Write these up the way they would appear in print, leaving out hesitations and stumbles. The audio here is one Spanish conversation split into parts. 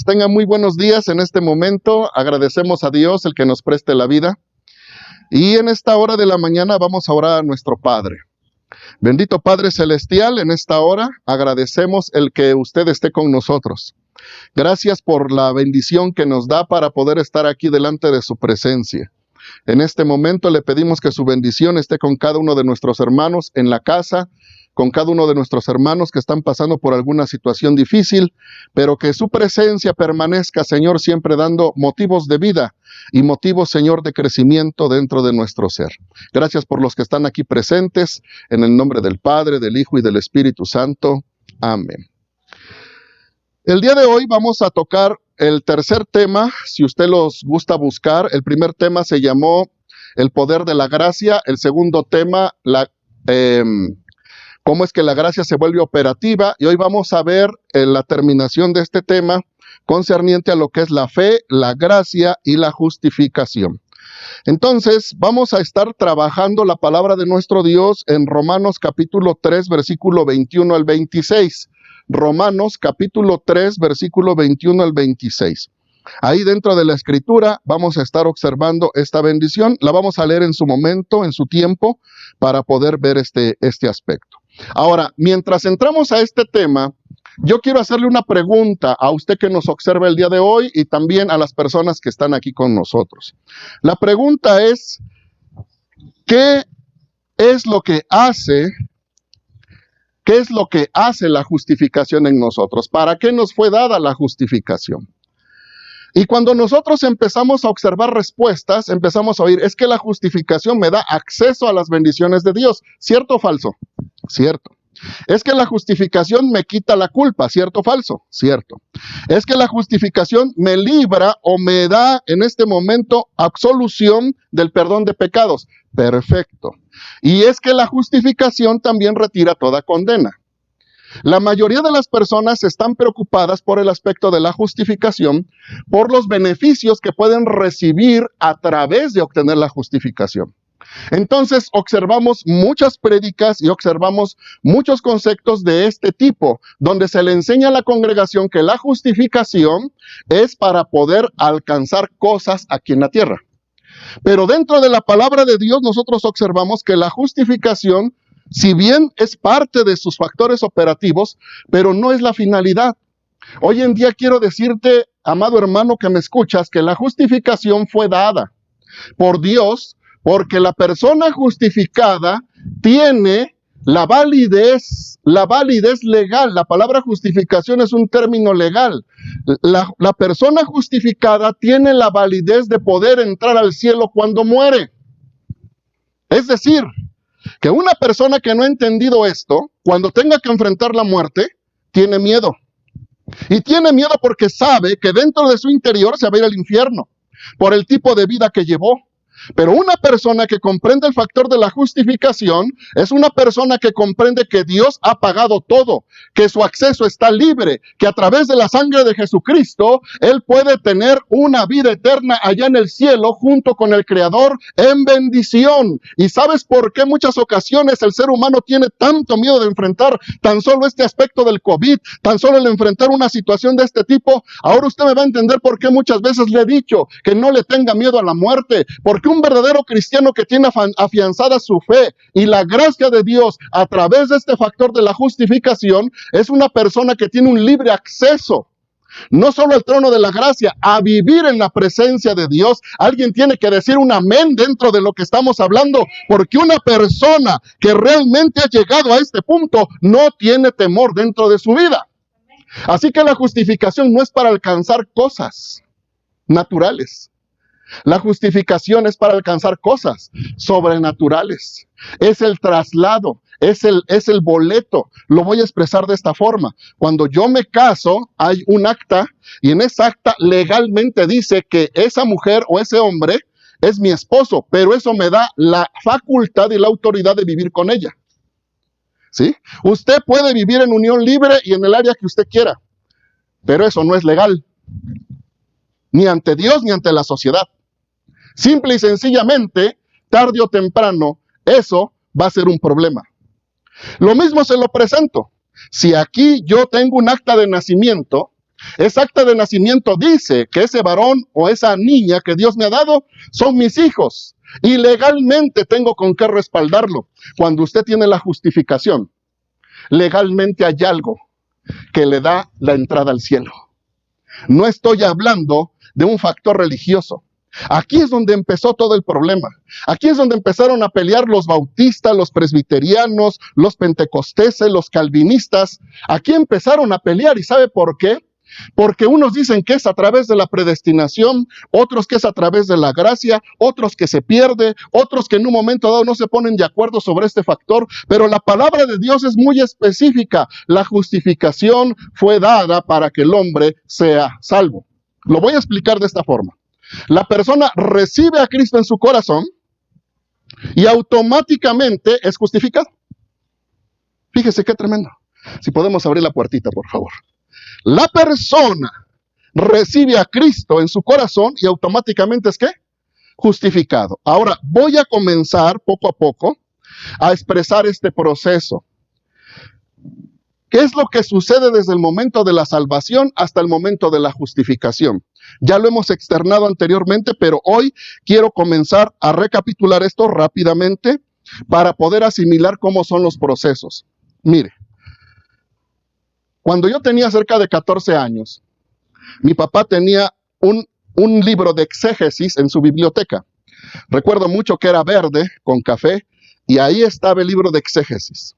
Tengan muy buenos días en este momento. Agradecemos a Dios el que nos preste la vida. Y en esta hora de la mañana vamos a orar a nuestro Padre. Bendito Padre Celestial, en esta hora agradecemos el que usted esté con nosotros. Gracias por la bendición que nos da para poder estar aquí delante de su presencia. En este momento le pedimos que su bendición esté con cada uno de nuestros hermanos en la casa, con cada uno de nuestros hermanos que están pasando por alguna situación difícil, pero que su presencia permanezca, Señor, siempre dando motivos de vida y motivos, Señor, de crecimiento dentro de nuestro ser. Gracias por los que están aquí presentes, en el nombre del Padre, del Hijo y del Espíritu Santo. Amén. El día de hoy vamos a tocar el tercer tema, si usted los gusta buscar. El primer tema se llamó el poder de la gracia, el segundo tema, cómo es que la gracia se vuelve operativa, y hoy vamos a ver la terminación de este tema concerniente a lo que es la fe, la gracia y la justificación. Entonces, vamos a estar trabajando la palabra de nuestro Dios en Romanos capítulo 3, versículo 21 al 26. Romanos capítulo 3, versículo 21 al 26. Ahí dentro de la escritura vamos a estar observando esta bendición. La vamos a leer en su momento, en su tiempo, para poder ver este aspecto. Ahora, mientras entramos a este tema, yo quiero hacerle una pregunta a usted que nos observa el día de hoy y también a las personas que están aquí con nosotros. La pregunta es, ¿qué es lo que hace la justificación en nosotros? ¿Para qué nos fue dada la justificación? Y cuando nosotros empezamos a observar respuestas, empezamos a oír, es que la justificación me da acceso a las bendiciones de Dios. ¿Cierto o falso? Cierto. Es que la justificación me quita la culpa. ¿Cierto o falso? Cierto. Es que la justificación me libra o me da en este momento absolución del perdón de pecados. Perfecto. Y es que la justificación también retira toda condena. La mayoría de las personas están preocupadas por el aspecto de la justificación, por los beneficios que pueden recibir a través de obtener la justificación. Entonces, observamos muchas prédicas y observamos muchos conceptos de este tipo, donde se le enseña a la congregación que la justificación es para poder alcanzar cosas aquí en la tierra. Pero dentro de la palabra de Dios, nosotros observamos que la justificación, si bien es parte de sus factores operativos, pero no es la finalidad. Hoy en día quiero decirte, amado hermano que me escuchas, que la justificación fue dada por Dios, porque la persona justificada tiene la validez legal. La palabra justificación es un término legal. La persona justificada tiene la validez de poder entrar al cielo cuando muere. Es decir, que una persona que no ha entendido esto, cuando tenga que enfrentar la muerte, tiene miedo. Y tiene miedo porque sabe que dentro de su interior se va a ir al infierno, por el tipo de vida que llevó. Pero una persona que comprende el factor de la justificación es una persona que comprende que Dios ha pagado todo, que su acceso está libre, que a través de la sangre de Jesucristo, Él puede tener una vida eterna allá en el cielo junto con el Creador en bendición. ¿Y sabes por qué muchas ocasiones el ser humano tiene tanto miedo de enfrentar tan solo este aspecto del COVID, tan solo el enfrentar una situación de este tipo? Ahora usted me va a entender por qué muchas veces le he dicho que no le tenga miedo a la muerte, porque un verdadero cristiano que tiene afianzada su fe y la gracia de Dios a través de este factor de la justificación es una persona que tiene un libre acceso, no solo al trono de la gracia, a vivir en la presencia de Dios. Alguien tiene que decir un amén dentro de lo que estamos hablando, porque una persona que realmente ha llegado a este punto no tiene temor dentro de su vida. Así que la justificación no es para alcanzar cosas naturales. La justificación es para alcanzar cosas sobrenaturales. Es el traslado, es el boleto. Lo voy a expresar de esta forma. Cuando yo me caso, hay un acta, y en esa acta legalmente dice que esa mujer o ese hombre es mi esposo, pero eso me da la facultad y la autoridad de vivir con ella. ¿Sí? Usted puede vivir en unión libre y en el área que usted quiera, pero eso no es legal, ni ante Dios ni ante la sociedad. Simple y sencillamente, tarde o temprano, eso va a ser un problema. Lo mismo se lo presento. Si aquí yo tengo un acta de nacimiento Esa acta de nacimiento dice que ese varón o esa niña que Dios me ha dado son mis hijos. Y legalmente tengo con qué respaldarlo. Cuando usted tiene la justificación, legalmente hay algo que le da la entrada al cielo. No estoy hablando de un factor religioso. Aquí es donde empezó todo el problema. Aquí es donde empezaron a pelear los bautistas, los presbiterianos, los pentecosteses, los calvinistas. Aquí empezaron a pelear. ¿Y sabe por qué? Porque unos dicen que es a través de la predestinación, otros que es a través de la gracia, otros que se pierde, otros que en un momento dado no se ponen de acuerdo sobre este factor, pero la palabra de Dios es muy específica. La justificación fue dada para que el hombre sea salvo. Lo voy a explicar de esta forma. La persona recibe a Cristo en su corazón y automáticamente es justificado. Fíjese qué tremendo. Si podemos abrir la puertita, por favor. La persona recibe a Cristo en su corazón y automáticamente es ¿qué? Justificado. Ahora, voy a comenzar poco a poco a expresar este proceso. ¿Qué es lo que sucede desde el momento de la salvación hasta el momento de la justificación? Ya lo hemos externado anteriormente, pero hoy quiero comenzar a recapitular esto rápidamente para poder asimilar cómo son los procesos. Mire. Cuando yo tenía cerca de 14 años, mi papá tenía un libro de exégesis en su biblioteca. Recuerdo mucho que era verde, con café, y ahí estaba el libro de exégesis.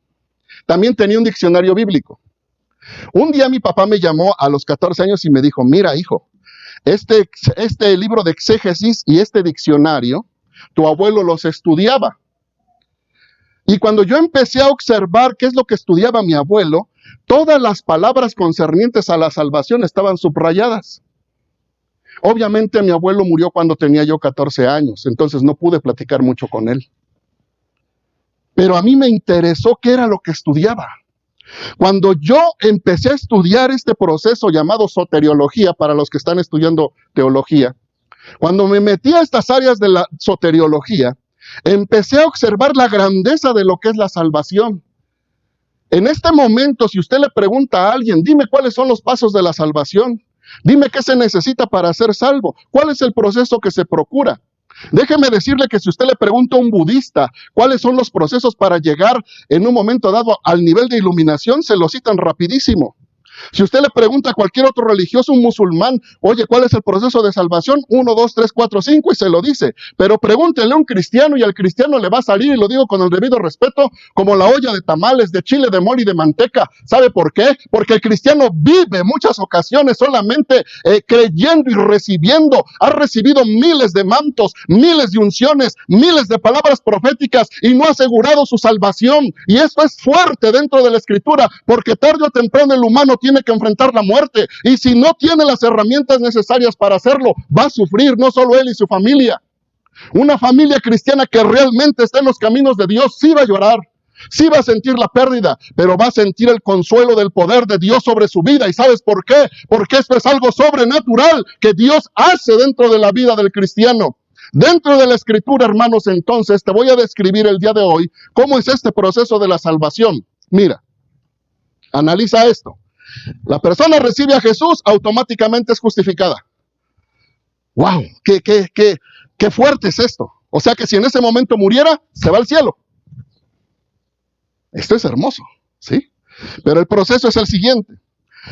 También tenía un diccionario bíblico. Un día mi papá me llamó a los 14 años y me dijo, mira hijo, este libro de exégesis y este diccionario, tu abuelo los estudiaba. Y cuando yo empecé a observar qué es lo que estudiaba mi abuelo, todas las palabras concernientes a la salvación estaban subrayadas. Obviamente mi abuelo murió cuando tenía yo 14 años, entonces no pude platicar mucho con él. Pero a mí me interesó qué era lo que estudiaba. Cuando yo empecé a estudiar este proceso llamado soteriología, para los que están estudiando teología, cuando me metí a estas áreas de la soteriología, empecé a observar la grandeza de lo que es la salvación. En este momento, si usted le pregunta a alguien, dime cuáles son los pasos de la salvación, dime qué se necesita para ser salvo, cuál es el proceso que se procura. Déjeme decirle que si usted le pregunta a un budista cuáles son los procesos para llegar en un momento dado al nivel de iluminación, se lo citan rapidísimo. Si usted le pregunta a cualquier otro religioso, un musulmán, oye, ¿cuál es el proceso de salvación? 1, 2, 3, 4, 5 y se lo dice. Pero pregúntenle a un cristiano y al cristiano le va a salir, y lo digo con el debido respeto, como la olla de tamales, de chile, de mole y de manteca. ¿Sabe por qué? Porque el cristiano vive muchas ocasiones solamente creyendo y recibiendo. Ha recibido miles de mantos, miles de unciones, miles de palabras proféticas y no ha asegurado su salvación. Y esto es fuerte dentro de la Escritura, porque tarde o temprano el humano tiene que enfrentar la muerte, y si no tiene las herramientas necesarias para hacerlo, va a sufrir, no solo él y su familia. Una familia cristiana que realmente está en los caminos de Dios, sí va a llorar, sí va a sentir la pérdida, pero va a sentir el consuelo del poder de Dios sobre su vida. ¿Y sabes por qué? Porque esto es algo sobrenatural que Dios hace dentro de la vida del cristiano. Dentro de la Escritura, hermanos, entonces te voy a describir el día de hoy cómo es este proceso de la salvación. Mira, analiza esto. La persona recibe a Jesús, automáticamente es justificada. ¡Wow! ¡Qué fuerte es esto! O sea que si en ese momento muriera, se va al cielo. Esto es hermoso, ¿sí? Pero el proceso es el siguiente.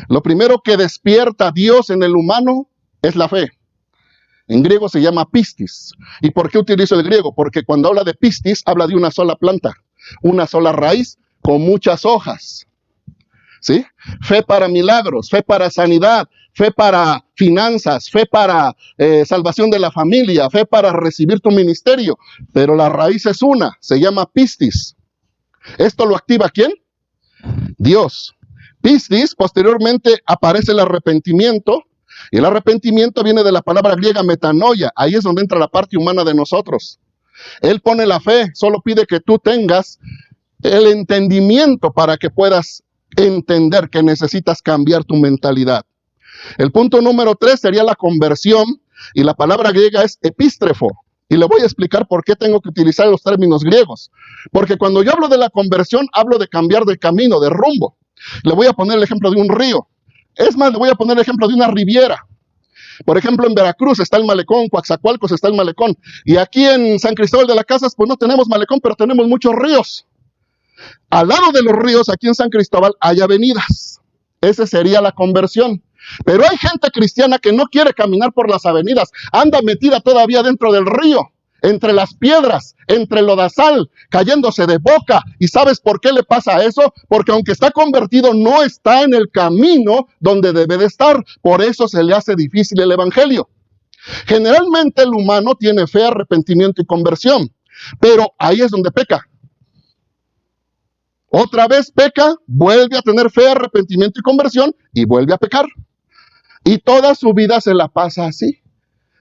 Lo primero que despierta a Dios en el humano es la fe. En griego se llama pistis. ¿Y por qué utilizo el griego? Porque cuando habla de pistis, habla de una sola planta, una sola raíz con muchas hojas. ¿Sí? Fe para milagros, fe para sanidad, fe para finanzas, fe para salvación de la familia, fe para recibir tu ministerio. Pero la raíz es una, se llama pistis. ¿Esto lo activa quién? Dios. Pistis, posteriormente aparece el arrepentimiento, y el arrepentimiento viene de la palabra griega metanoia. Ahí es donde entra la parte humana de nosotros. Él pone la fe, solo pide que tú tengas el entendimiento para que puedas entender que necesitas cambiar tu mentalidad. El punto número 3 sería la conversión, y la palabra griega es epístrefo. Y le voy a explicar por qué tengo que utilizar los términos griegos. Porque cuando yo hablo de la conversión, hablo de cambiar de camino, de rumbo. Le voy a poner el ejemplo de un río. Es más, le voy a poner el ejemplo de una riviera. Por ejemplo, en Veracruz está el malecón, Coatzacoalcos está el malecón. Y aquí en San Cristóbal de las Casas, pues no tenemos malecón, pero tenemos muchos ríos. Al lado de los ríos, aquí en San Cristóbal, hay avenidas. Esa sería la conversión. Pero hay gente cristiana que no quiere caminar por las avenidas. Anda metida todavía dentro del río, entre las piedras, entre el lodazal, cayéndose de boca. ¿Y sabes por qué le pasa eso? Porque aunque está convertido, no está en el camino donde debe de estar. Por eso se le hace difícil el evangelio. Generalmente el humano tiene fe, arrepentimiento y conversión. Pero ahí es donde peca. Otra vez peca, vuelve a tener fe, arrepentimiento y conversión y vuelve a pecar. Y toda su vida se la pasa así,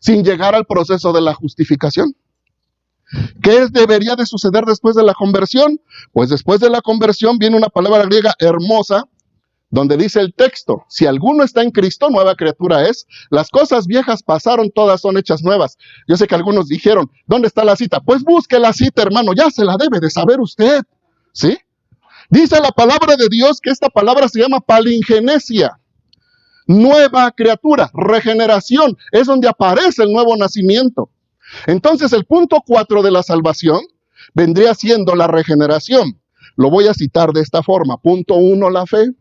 sin llegar al proceso de la justificación. ¿Qué debería de suceder después de la conversión? Pues después de la conversión viene una palabra griega hermosa, donde dice el texto: si alguno está en Cristo, nueva criatura es. Las cosas viejas pasaron, todas son hechas nuevas. Yo sé que algunos dijeron, ¿dónde está la cita? Pues busque la cita, hermano, ya se la debe de saber usted, ¿sí? Dice la palabra de Dios que esta palabra se llama palingenesia, nueva criatura, regeneración, es donde aparece el nuevo nacimiento. Entonces el punto 4 de la salvación vendría siendo la regeneración. Lo voy a citar de esta forma: punto 1, la fe;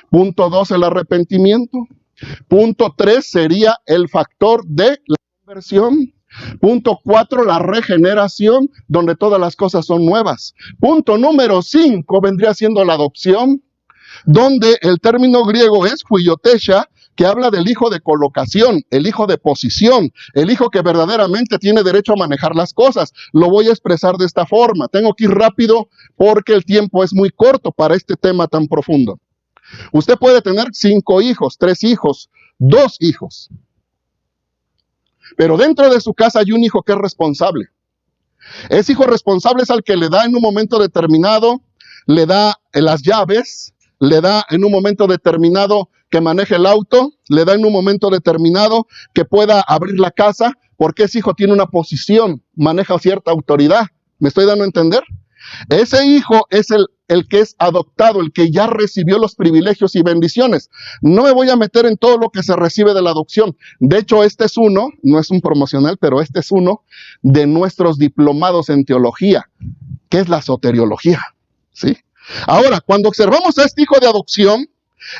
punto 2, el arrepentimiento; punto 3 sería el factor de la conversión; punto 4, la regeneración, donde todas las cosas son nuevas; punto número 5 vendría siendo la adopción, donde el término griego es huiotesha, que habla del hijo de colocación, el hijo de posición, el hijo que verdaderamente tiene derecho a manejar las cosas. Lo voy a expresar de esta forma. Tengo que ir rápido porque el tiempo es muy corto para este tema tan profundo. Usted puede tener 5 hijos, 3 hijos, 2 hijos. Pero dentro de su casa hay un hijo que es responsable. Ese hijo responsable es al que le da en un momento determinado, le da las llaves, le da en un momento determinado que maneje el auto, le da en un momento determinado que pueda abrir la casa, porque ese hijo tiene una posición, maneja cierta autoridad. ¿Me estoy dando a entender? Ese hijo es el que es adoptado, el que ya recibió los privilegios y bendiciones. No me voy a meter en todo lo que se recibe de la adopción. De hecho, este es uno, no es un promocional, pero este es uno de nuestros diplomados en teología, que es la soteriología, ¿sí? Ahora, cuando observamos a este hijo de adopción,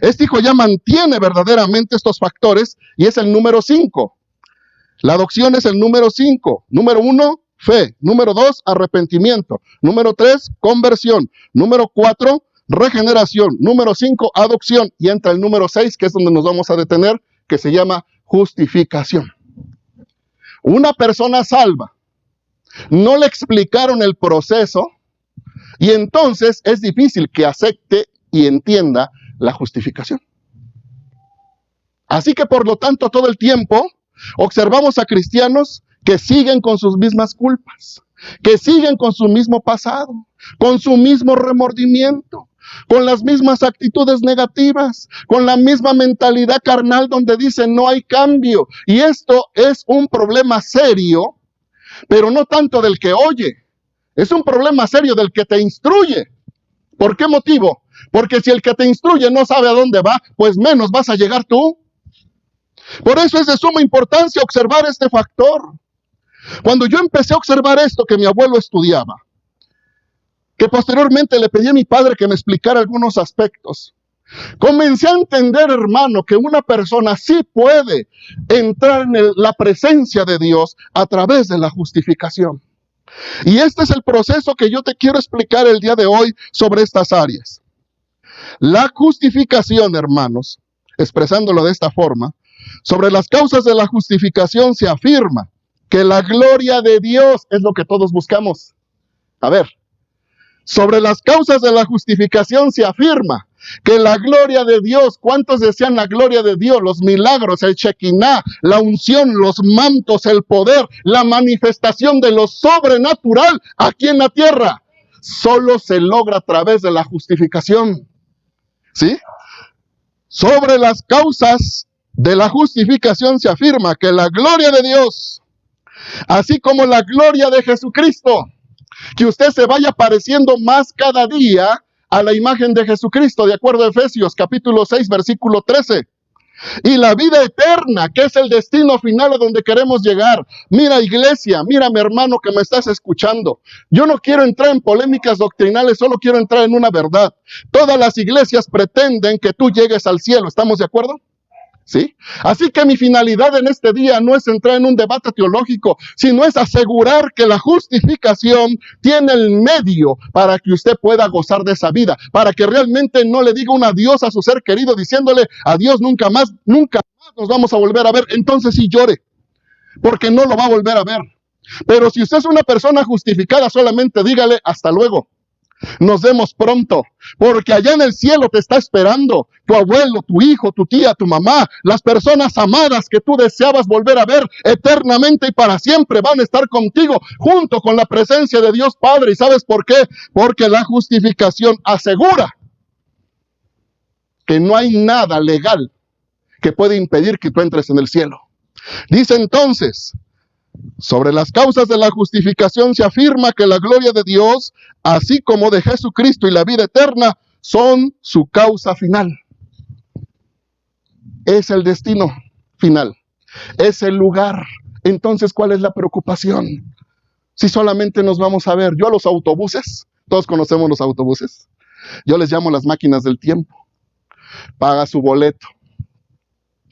este hijo ya mantiene verdaderamente estos factores y es el número 5. La adopción es el número 5. Número 1, fe. Número 2, arrepentimiento. Número 3, conversión. Número 4, regeneración. Número 5, adopción. Y entra el número 6, que es donde nos vamos a detener, que se llama justificación. Una persona salva, no le explicaron el proceso y entonces es difícil que acepte y entienda la justificación. Así que por lo tanto todo el tiempo observamos a cristianos que siguen con sus mismas culpas, que siguen con su mismo pasado, con su mismo remordimiento, con las mismas actitudes negativas, con la misma mentalidad carnal donde dicen no hay cambio. Y esto es un problema serio, pero no tanto del que oye, es un problema serio del que te instruye. ¿Por qué motivo? Porque si el que te instruye no sabe a dónde va, pues menos vas a llegar tú. Por eso es de suma importancia observar este factor. Cuando yo empecé a observar esto que mi abuelo estudiaba, que posteriormente le pedí a mi padre que me explicara algunos aspectos, comencé a entender, hermano, que una persona sí puede entrar en la presencia de Dios a través de la justificación. Y este es el proceso que yo te quiero explicar el día de hoy sobre estas áreas. La justificación, hermanos, expresándolo de esta forma, sobre las causas de la justificación se afirma que la gloria de Dios es lo que todos buscamos. A ver, sobre las causas de la justificación se afirma que la gloria de Dios, ¿cuántos desean la gloria de Dios? Los milagros, el Shekinah, la unción, los mantos, el poder, la manifestación de lo sobrenatural aquí en la tierra. Solo se logra a través de la justificación. ¿Sí? Sobre las causas de la justificación se afirma que la gloria de Dios, así como la gloria de Jesucristo, que usted se vaya pareciendo más cada día a la imagen de Jesucristo, de acuerdo a Efesios capítulo 6, versículo 13. Y la vida eterna, que es el destino final a donde queremos llegar. Mira, iglesia, mira, mi hermano que me estás escuchando. Yo no quiero entrar en polémicas doctrinales, solo quiero entrar en una verdad. Todas las iglesias pretenden que tú llegues al cielo. ¿Estamos de acuerdo? ¿Sí? Así que mi finalidad en este día no es entrar en un debate teológico, sino es asegurar que la justificación tiene el medio para que usted pueda gozar de esa vida, para que realmente no le diga un adiós a su ser querido diciéndole adiós, nunca más nos vamos a volver a ver. Entonces sí llore, porque no lo va a volver a ver. Pero si usted es una persona justificada, solamente dígale hasta luego. Nos vemos pronto, porque allá en el cielo te está esperando tu abuelo, tu hijo, tu tía, tu mamá, las personas amadas que tú deseabas volver a ver eternamente y para siempre van a estar contigo junto con la presencia de Dios Padre. ¿Y sabes por qué? Porque la justificación asegura que no hay nada legal que puede impedir que tú entres en el cielo. Dice entonces, sobre las causas de la justificación se afirma que la gloria de Dios, así como de Jesucristo y la vida eterna, son su causa final. Es el destino final. Es el lugar. Entonces, ¿cuál es la preocupación? Si solamente nos vamos a ver, yo a los autobuses, todos conocemos los autobuses, yo les llamo las máquinas del tiempo. Paga su boleto.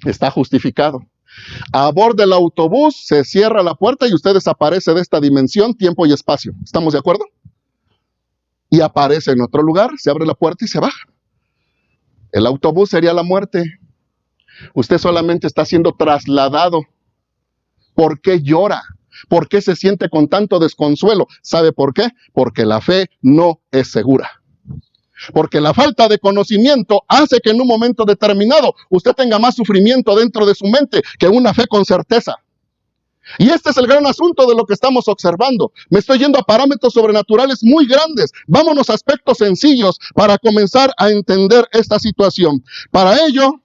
Está justificado. A bordo del autobús se cierra la puerta y usted desaparece de esta dimensión, tiempo y espacio. ¿Estamos de acuerdo? Y aparece en otro lugar, se abre la puerta y se baja. El autobús sería la muerte. Usted solamente está siendo trasladado. ¿Por qué llora? ¿Por qué se siente con tanto desconsuelo? ¿Sabe por qué? Porque la fe no es segura. Porque la falta de conocimiento hace que en un momento determinado usted tenga más sufrimiento dentro de su mente que una fe con certeza. Y este es el gran asunto de lo que estamos observando. Me estoy yendo a parámetros sobrenaturales muy grandes. Vámonos a aspectos sencillos para comenzar a entender esta situación. Para ello,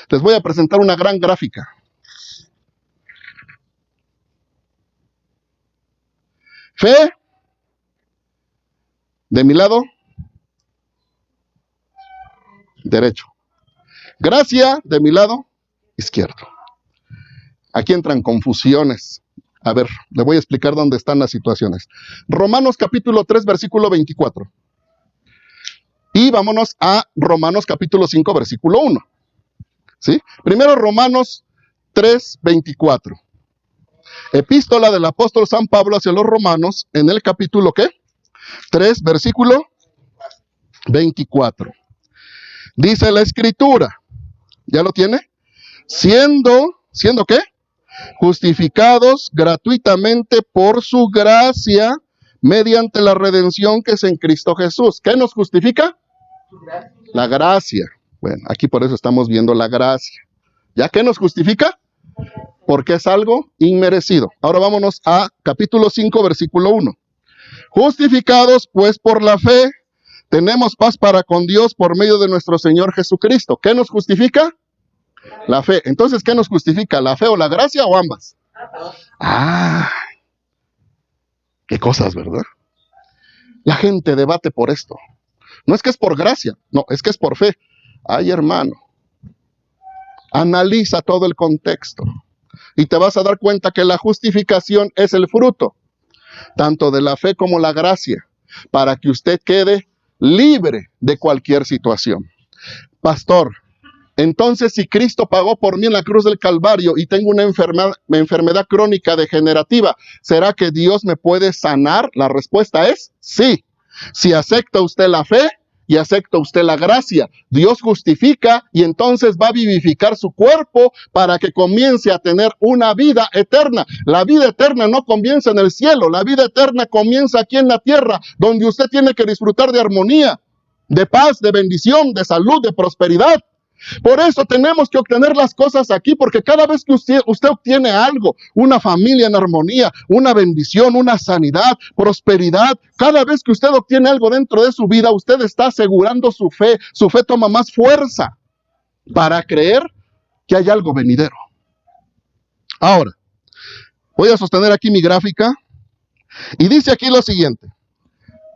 les voy a presentar una gran gráfica. Fe, de mi lado derecho. Gracia, de mi lado izquierdo. Aquí entran confusiones. A ver, le voy a explicar dónde están las situaciones. Romanos capítulo 3, versículo 24. Y vámonos a Romanos capítulo 5, versículo 1. ¿Sí? Primero Romanos 3, 24. Epístola del apóstol San Pablo hacia los romanos en el capítulo, ¿qué? 3, versículo 24. Dice la escritura, ¿ya lo tiene? ¿Siendo qué? Justificados gratuitamente por su gracia mediante la redención que es en Cristo Jesús. ¿Qué nos justifica? La gracia. Bueno, aquí por eso estamos viendo la gracia. ¿Ya qué nos justifica? Porque es algo inmerecido. Ahora vámonos a capítulo 5, versículo 1. Justificados pues por la fe, tenemos paz para con Dios por medio de nuestro Señor Jesucristo. ¿Qué nos justifica? La fe. Entonces, ¿qué nos justifica? ¿La fe o la gracia o ambas? Ah, qué cosas, ¿verdad? La gente debate por esto. No es que es por gracia, no, es que es por fe. Ay, hermano, analiza todo el contexto y te vas a dar cuenta que la justificación es el fruto, tanto de la fe como la gracia, para que usted quede libre de cualquier situación. Pastor, entonces si Cristo pagó por mí en la cruz del Calvario y tengo una enfermedad crónica degenerativa, ¿será que Dios me puede sanar? La respuesta es sí. Si acepta usted la fe y acepta usted la gracia, Dios justifica y entonces va a vivificar su cuerpo para que comience a tener una vida eterna. La vida eterna no comienza en el cielo, la vida eterna comienza aquí en la tierra, donde usted tiene que disfrutar de armonía, de paz, de bendición, de salud, de prosperidad. Por eso tenemos que obtener las cosas aquí, porque cada vez que usted obtiene algo, una familia en armonía, una bendición, una sanidad, prosperidad, cada vez que usted obtiene algo dentro de su vida, usted está asegurando su fe toma más fuerza para creer que hay algo venidero. Ahora, voy a sostener aquí mi gráfica y dice aquí lo siguiente.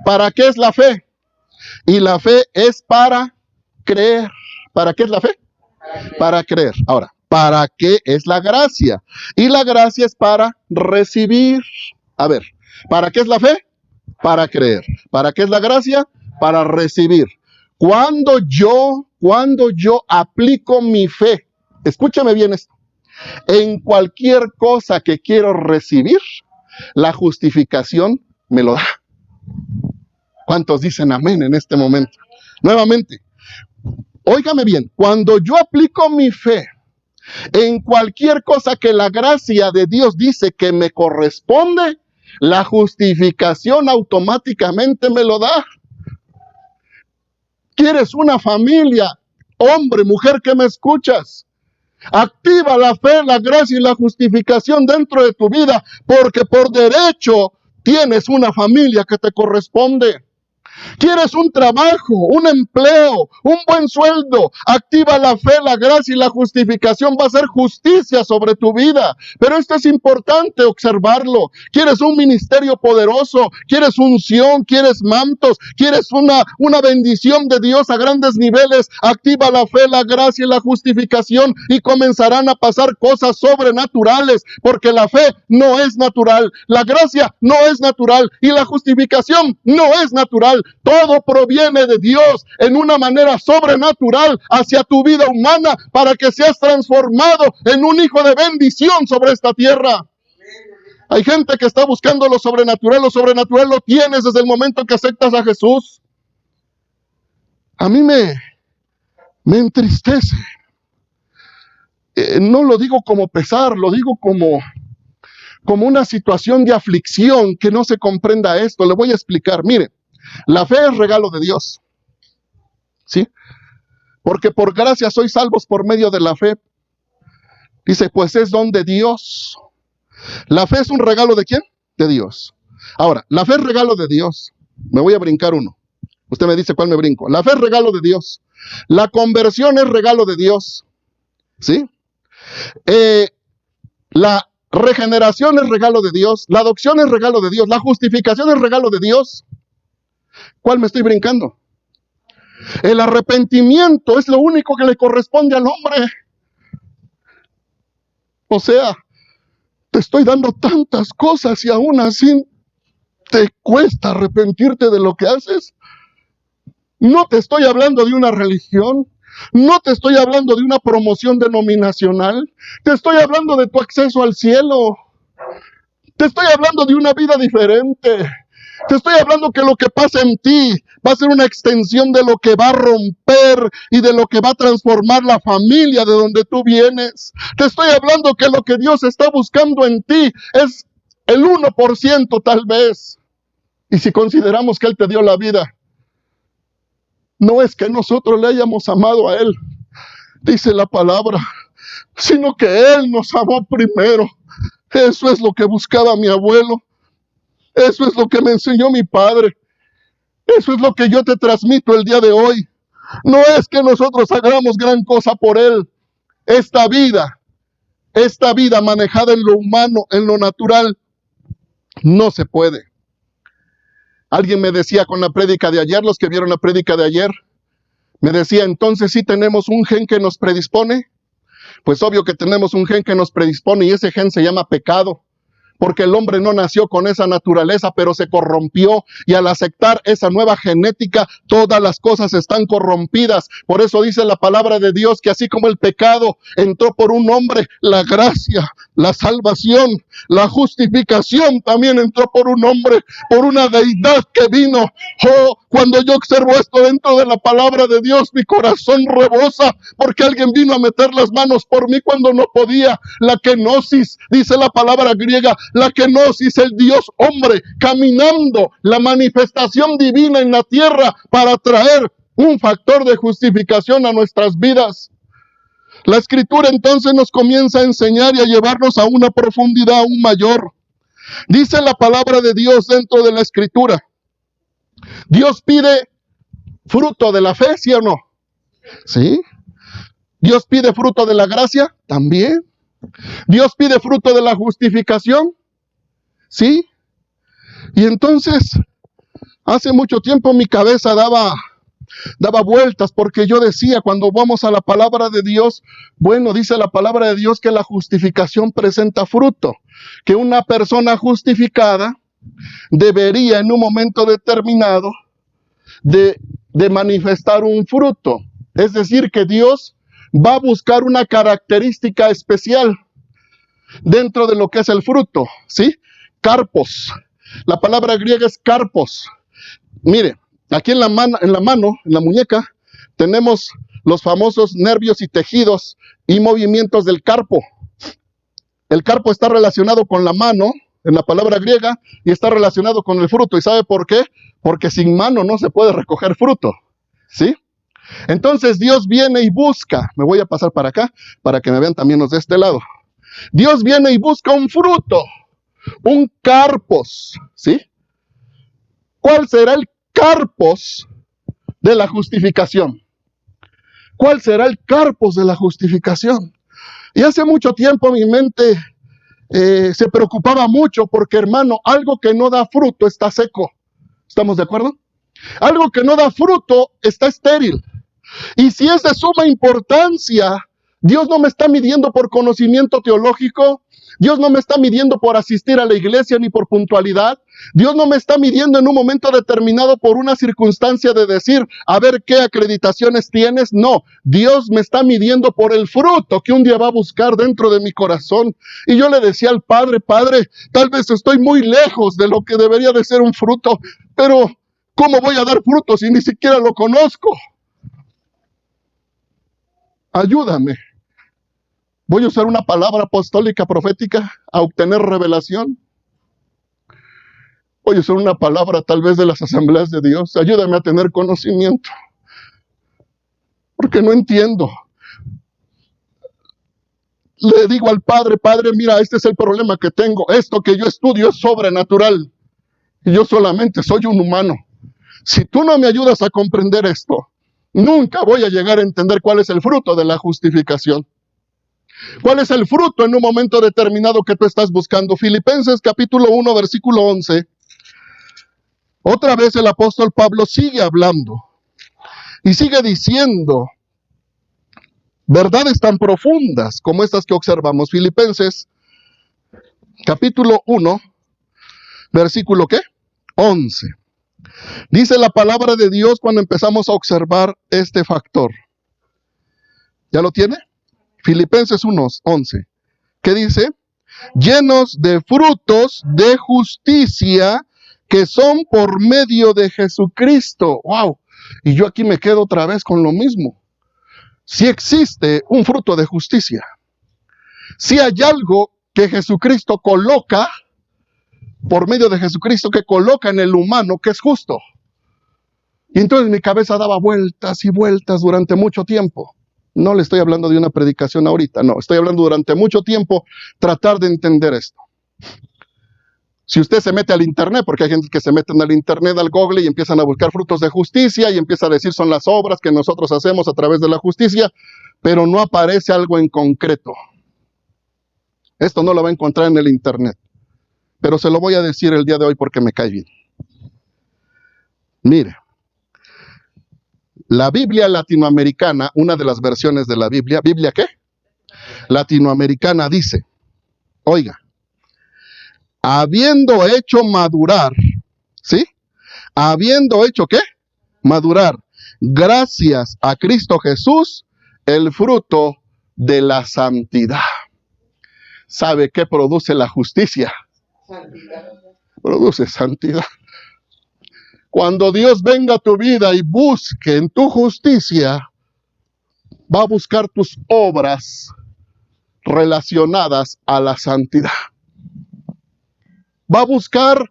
¿Para qué es la fe? Y la fe es para creer. ¿Para qué es la fe? Para creer. Ahora, ¿para qué es la gracia? Y la gracia es para recibir. A ver, ¿para qué es la fe? Para creer. ¿Para qué es la gracia? Para recibir. Cuando yo aplico mi fe, escúchame bien esto, en cualquier cosa que quiero recibir, la justificación me lo da. ¿Cuántos dicen amén en este momento? Nuevamente, óigame bien, cuando yo aplico mi fe en cualquier cosa que la gracia de Dios dice que me corresponde, la justificación automáticamente me lo da. ¿Quieres una familia? Hombre, mujer que me escuchas, activa la fe, la gracia y la justificación dentro de tu vida, porque por derecho tienes una familia que te corresponde. ¿Quieres un trabajo, un empleo, un buen sueldo? Activa la fe, la gracia y la justificación. Va a ser justicia sobre tu vida. Pero esto es importante observarlo. ¿Quieres un ministerio poderoso? ¿Quieres unción? ¿Quieres mantos? ¿Quieres una bendición de Dios a grandes niveles? Activa la fe, la gracia y la justificación y comenzarán a pasar cosas sobrenaturales, porque la fe no es natural, la gracia no es natural y la justificación no es natural. Todo proviene de Dios en una manera sobrenatural hacia tu vida humana para que seas transformado en un hijo de bendición sobre esta tierra. Hay gente que está buscando lo sobrenatural lo tienes desde el momento que aceptas a Jesús. A mí me entristece. No lo digo como pesar, lo digo como una situación de aflicción que no se comprenda esto. Le voy a explicar. Mire, la fe es regalo de Dios, ¿sí? Porque por gracia sois salvos por medio de la fe. Dice, pues es don de Dios. La fe es un regalo ¿de quién? De Dios. Ahora, la fe es regalo de Dios. Me voy a brincar uno. Usted me dice cuál me brinco. La fe es regalo de Dios. La conversión es regalo de Dios, ¿sí? La regeneración es regalo de Dios. La adopción es regalo de Dios. La justificación es regalo de Dios. ¿Cuál me estoy brincando? El arrepentimiento es lo único que le corresponde al hombre. O sea, te estoy dando tantas cosas y aún así te cuesta arrepentirte de lo que haces. No te estoy hablando de una religión, no te estoy hablando de una promoción denominacional, te estoy hablando de tu acceso al cielo. Te estoy hablando de una vida diferente. Te estoy hablando que lo que pasa en ti va a ser una extensión de lo que va a romper y de lo que va a transformar la familia de donde tú vienes. Te estoy hablando que lo que Dios está buscando en ti es el 1% tal vez. Y si consideramos que Él te dio la vida, no es que nosotros le hayamos amado a Él, dice la palabra, sino que Él nos amó primero. Eso es lo que buscaba mi abuelo. Eso es lo que me enseñó mi padre. Eso es lo que yo te transmito el día de hoy. No es que nosotros hagamos gran cosa por Él. Esta vida manejada en lo humano, en lo natural, no se puede. Alguien me decía con la prédica de ayer, los que vieron la prédica de ayer, me decía, entonces sí tenemos un gen que nos predispone. Pues obvio que tenemos un gen que nos predispone y ese gen se llama pecado. Porque el hombre no nació con esa naturaleza, pero se corrompió, y al aceptar esa nueva genética, todas las cosas están corrompidas. Por eso dice la palabra de Dios que así como el pecado entró por un hombre, la gracia, la salvación, la justificación también entró por un hombre, por una deidad que vino. Oh, cuando yo observo esto dentro de la palabra de Dios, mi corazón rebosa, porque alguien vino a meter las manos por mí cuando no podía. La kenosis, dice la palabra griega, la kenosis, el Dios hombre, caminando, la manifestación divina en la tierra para traer un factor de justificación a nuestras vidas. La Escritura entonces nos comienza a enseñar y a llevarnos a una profundidad aún mayor. Dice la palabra de Dios dentro de la Escritura, Dios pide fruto de la fe, ¿sí o no? ¿Sí? Dios pide fruto de la gracia, también. Dios pide fruto de la justificación, ¿sí? Y entonces, hace mucho tiempo mi cabeza daba daba vueltas porque yo decía, cuando vamos a la palabra de Dios, bueno, dice la palabra de Dios que la justificación presenta fruto, que una persona justificada debería en un momento determinado de manifestar un fruto. Es decir, que Dios va a buscar una característica especial dentro de lo que es el fruto, ¿sí? Carpos. La palabra griega es carpos. Mire, aquí en la mano, en la muñeca, tenemos los famosos nervios y tejidos y movimientos del carpo. El carpo está relacionado con la mano, en la palabra griega, y está relacionado con el fruto. ¿Y sabe por qué? Porque sin mano no se puede recoger fruto, ¿sí? Entonces Dios viene y busca, me voy a pasar para acá, para que me vean también los de este lado. Dios viene y busca un fruto, un carpos, ¿sí? ¿Cuál será el carpos de la justificación? ¿Cuál será el carpos de la justificación? Y hace mucho tiempo mi mente se preocupaba mucho porque, hermano, algo que no da fruto está seco. ¿Estamos de acuerdo? Algo que no da fruto está estéril. Y si es de suma importancia, Dios no me está midiendo por conocimiento teológico, Dios no me está midiendo por asistir a la iglesia ni por puntualidad, Dios no me está midiendo en un momento determinado por una circunstancia de decir, a ver qué acreditaciones tienes. No, Dios me está midiendo por el fruto que un día va a buscar dentro de mi corazón. Y yo le decía al Padre, Padre, tal vez estoy muy lejos de lo que debería de ser un fruto, pero ¿cómo voy a dar fruto si ni siquiera lo conozco? Ayúdame. Voy a usar una palabra apostólica profética a obtener revelación. Voy a usar una palabra tal vez de las asambleas de Dios. Ayúdame a tener conocimiento. Porque no entiendo. Le digo al Padre, Padre, mira, este es el problema que tengo. Esto que yo estudio es sobrenatural. Y yo solamente soy un humano. Si tú no me ayudas a comprender esto, nunca voy a llegar a entender cuál es el fruto de la justificación. ¿Cuál es el fruto en un momento determinado que tú estás buscando? Filipenses capítulo 1, versículo 11. Otra vez el apóstol Pablo sigue hablando y sigue diciendo verdades tan profundas como estas que observamos. Filipenses capítulo 1, versículo ¿qué? 11. Dice la palabra de Dios cuando empezamos a observar este factor. ¿Ya lo tiene? Filipenses 1, 11. ¿Qué dice? Llenos de frutos de justicia que son por medio de Jesucristo. ¡Wow! Y yo aquí me quedo otra vez con lo mismo. Si existe un fruto de justicia, si hay algo que Jesucristo coloca, por medio de Jesucristo, que coloca en el humano, que es justo. Y entonces mi cabeza daba vueltas y vueltas durante mucho tiempo. No le estoy hablando de una predicación ahorita, no, estoy hablando durante mucho tiempo tratar de entender esto. Si usted se mete al internet, porque hay gente que se meten al internet, al Google, y empiezan a buscar frutos de justicia, y empieza a decir son las obras que nosotros hacemos a través de la justicia, pero no aparece algo en concreto. Esto no lo va a encontrar en el internet, pero se lo voy a decir el día de hoy porque me cae bien. Mire, la Biblia latinoamericana, una de las versiones de la Biblia, ¿Biblia qué? Latinoamericana dice, oiga, habiendo hecho madurar, ¿sí? Habiendo hecho ¿qué? Madurar, gracias a Cristo Jesús, el fruto de la santidad. ¿Sabe qué produce la justicia? Santidad. Produce santidad. Cuando Dios venga a tu vida y busque en tu justicia, va a buscar tus obras relacionadas a la santidad. Va a buscar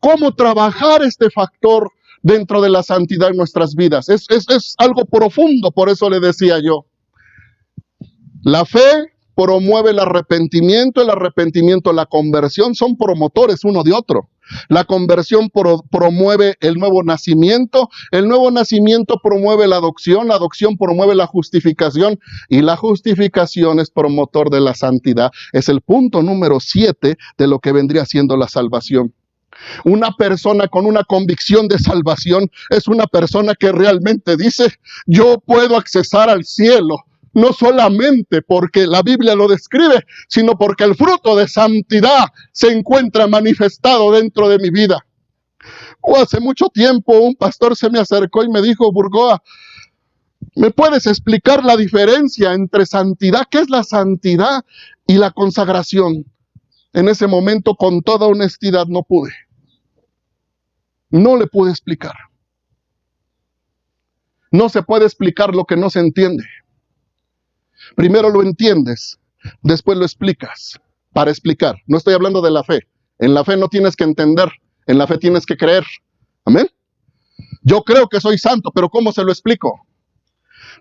cómo trabajar este factor dentro de la santidad en nuestras vidas. Es algo profundo, por eso le decía yo. La fe promueve el arrepentimiento, la conversión, son promotores uno de otro. La conversión promueve el nuevo nacimiento promueve la adopción promueve la justificación, y la justificación es promotor de la santidad. Es el punto número 7 de lo que vendría siendo la salvación. Una persona con una convicción de salvación es una persona que realmente dice, yo puedo accesar al cielo, no solamente porque la Biblia lo describe, sino porque el fruto de santidad se encuentra manifestado dentro de mi vida. Hace mucho tiempo un pastor se me acercó y me dijo, Burgoa, ¿me puedes explicar la diferencia entre santidad? ¿Qué es la santidad y la consagración? En ese momento, con toda honestidad, no pude. No le pude explicar. No se puede explicar lo que no se entiende. Primero lo entiendes, después lo explicas. Para explicar. No estoy hablando de la fe. En la fe no tienes que entender. En la fe tienes que creer. Amén. Yo creo que soy santo, pero ¿cómo se lo explico?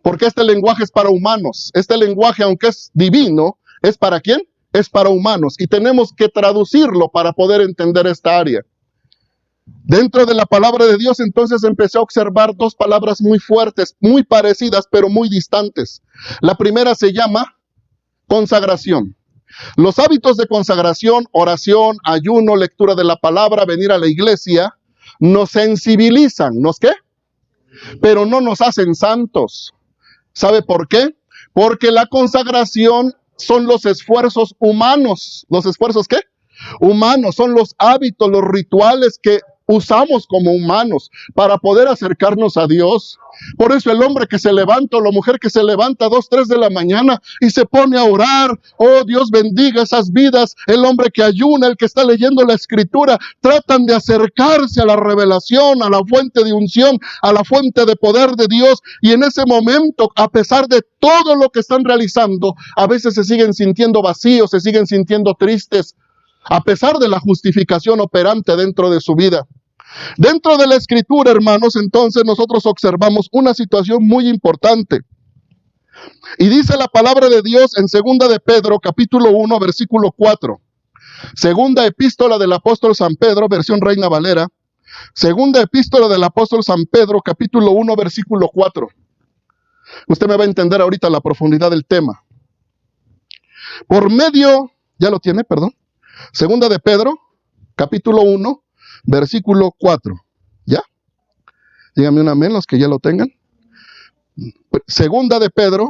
Porque este lenguaje es para humanos. Este lenguaje, aunque es divino, ¿es para quién? Es para humanos. Y tenemos que traducirlo para poder entender esta área. Dentro de la palabra de Dios, entonces empecé a observar dos palabras muy fuertes, muy parecidas, pero muy distantes. La primera se llama consagración. Los hábitos de consagración, oración, ayuno, lectura de la palabra, venir a la iglesia, nos sensibilizan. ¿Nos qué? Pero no nos hacen santos. ¿Sabe por qué? Porque la consagración son los esfuerzos humanos. ¿Los esfuerzos qué? Humanos, son los hábitos, los rituales que usamos como humanos para poder acercarnos a Dios. Por eso el hombre que se levanta o la mujer que se levanta a 2, 3 de la mañana y se pone a orar, oh Dios bendiga esas vidas, el hombre que ayuna, el que está leyendo la escritura, tratan de acercarse a la revelación, a la fuente de unción, a la fuente de poder de Dios, y en ese momento, a pesar de todo lo que están realizando, a veces se siguen sintiendo vacíos, se siguen sintiendo tristes, a pesar de la justificación operante dentro de su vida. Dentro de la escritura, hermanos, entonces nosotros observamos una situación muy importante. Y dice la palabra de Dios en 2 de Pedro, capítulo 1, versículo 4. Segunda epístola del apóstol San Pedro, versión Reina Valera. Segunda epístola del apóstol San Pedro, capítulo 1, versículo 4. Usted me va a entender ahorita la profundidad del tema. Por medio, ya lo tiene, perdón. Segunda de Pedro, capítulo 1, versículo 4. ¿Ya? Dígame un amén los que ya lo tengan. Segunda de Pedro,